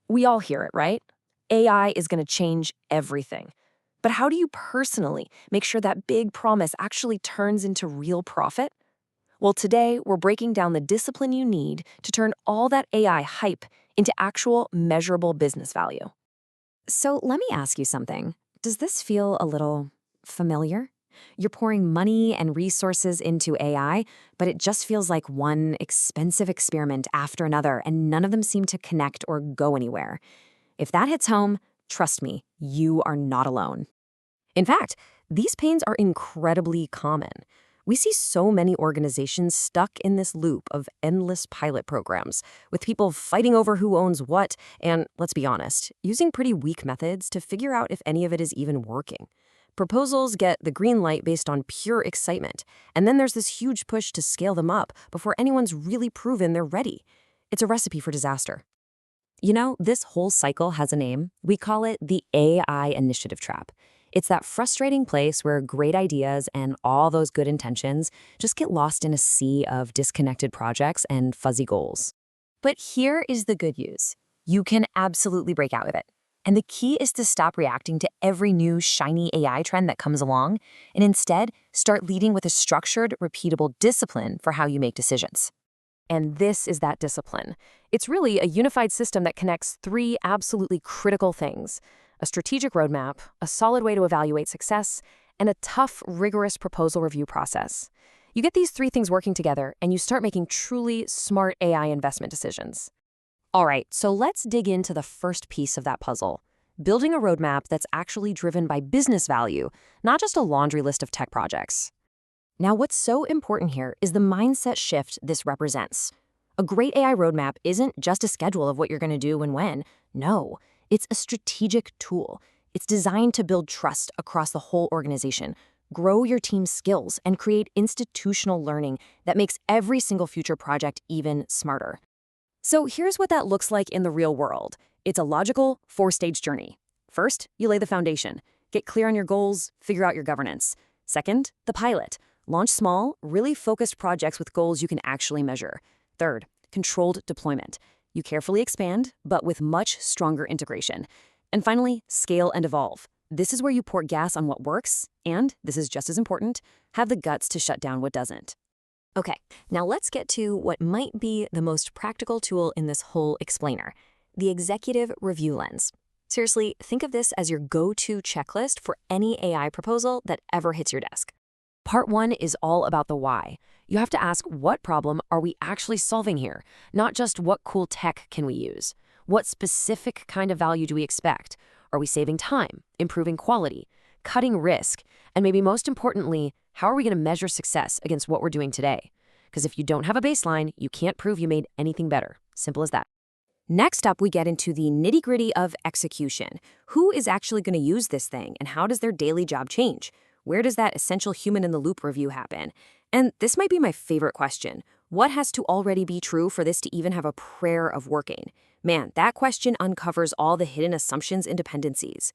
We all hear it, right? AI is going to change everything. But how do you personally make sure that big promise actually turns into real profit? Well, today we're breaking down the discipline you need to turn all that AI hype into actual measurable business value. So let me ask you something. Does this feel a little familiar? You're pouring money and resources into AI, but it just feels like one expensive experiment after another, and none of them seem to connect or go anywhere. If that hits home, trust me, you are not alone. In fact, these pains are incredibly common. We see so many organizations stuck in this loop of endless pilot programs, with people fighting over who owns what, and let's be honest, using pretty weak methods to figure out if any of it is even working. Proposals get the green light based on pure excitement, and then there's this huge push to scale them up before anyone's really proven they're ready. It's a recipe for disaster. You know, this whole cycle has a name. We call it the AI initiative trap. It's that frustrating place where great ideas and all those good intentions just get lost in a sea of disconnected projects and fuzzy goals. But here is the good news. You can absolutely break out of it. And the key is to stop reacting to every new shiny AI trend that comes along, and instead start leading with a structured, repeatable discipline for how you make decisions. And this is that discipline. It's really a unified system that connects three absolutely critical things: a strategic roadmap, a solid way to evaluate success, and a tough, rigorous proposal review process. You get these three things working together, and you start making truly smart AI investment decisions. All right, so let's dig into the first piece of that puzzle: building a roadmap that's actually driven by business value, not just a laundry list of tech projects. Now, what's so important here is the mindset shift this represents. A great AI roadmap isn't just a schedule of what you're going to do and when. No, it's a strategic tool. It's designed to build trust across the whole organization, grow your team's skills, and create institutional learning that makes every single future project even smarter. So here's what that looks like in the real world. It's a logical, four-stage journey. First, you lay the foundation. Get clear on your goals, figure out your governance. Second, the pilot. Launch small, really focused projects with goals you can actually measure. Third, controlled deployment. You carefully expand, but with much stronger integration. And finally, scale and evolve. This is where you pour gas on what works, and, this is just as important, have the guts to shut down what doesn't. Okay, now let's get to what might be the most practical tool in this whole explainer: the executive review lens. Seriously, think of this as your go-to checklist for any AI proposal that ever hits your desk. Part 1 is all about the why. You have to ask, what problem are we actually solving here? Not just what cool tech can we use. What specific kind of value do we expect? Are we saving time, improving quality, cutting risk? And maybe most importantly, how are we going to measure success against what we're doing today? Because if you don't have a baseline, you can't prove you made anything better. Simple as that. Next up, we get into the nitty-gritty of execution. Who is actually going to use this thing, and how does their daily job change? Where does that essential human-in-the-loop review happen? And this might be my favorite question. What has to already be true for this to even have a prayer of working? Man, that question uncovers all the hidden assumptions and dependencies.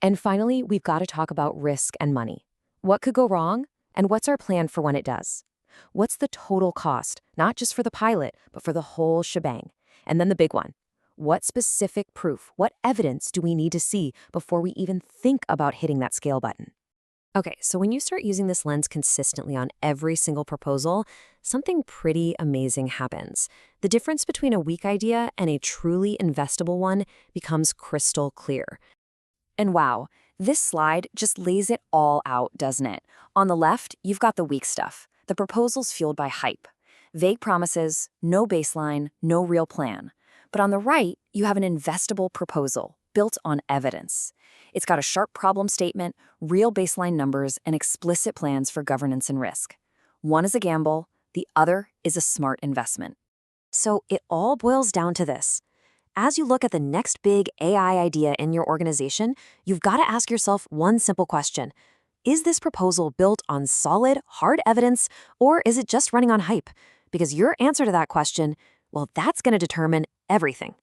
And finally, we've got to talk about risk and money. What could go wrong, and what's our plan for when it does? What's the total cost, not just for the pilot, but for the whole shebang? And then the big one. What specific proof, what evidence do we need to see before we even think about hitting that scale button? Okay, so when you start using this lens consistently on every single proposal, something pretty amazing happens. The difference between a weak idea and a truly investable one becomes crystal clear. And wow, this slide just lays it all out, doesn't it? On the left, you've got the weak stuff, the proposals fueled by hype. Vague promises, no baseline, no real plan. But on the right, you have an investable proposal built on evidence. It's got a sharp problem statement, real baseline numbers, and explicit plans for governance and risk. One is a gamble, the other is a smart investment. So it all boils down to this. As you look at the next big AI idea in your organization, you've got to ask yourself one simple question. Is this proposal built on solid, hard evidence, or is it just running on hype? Because your answer to that question, well, that's going to determine everything.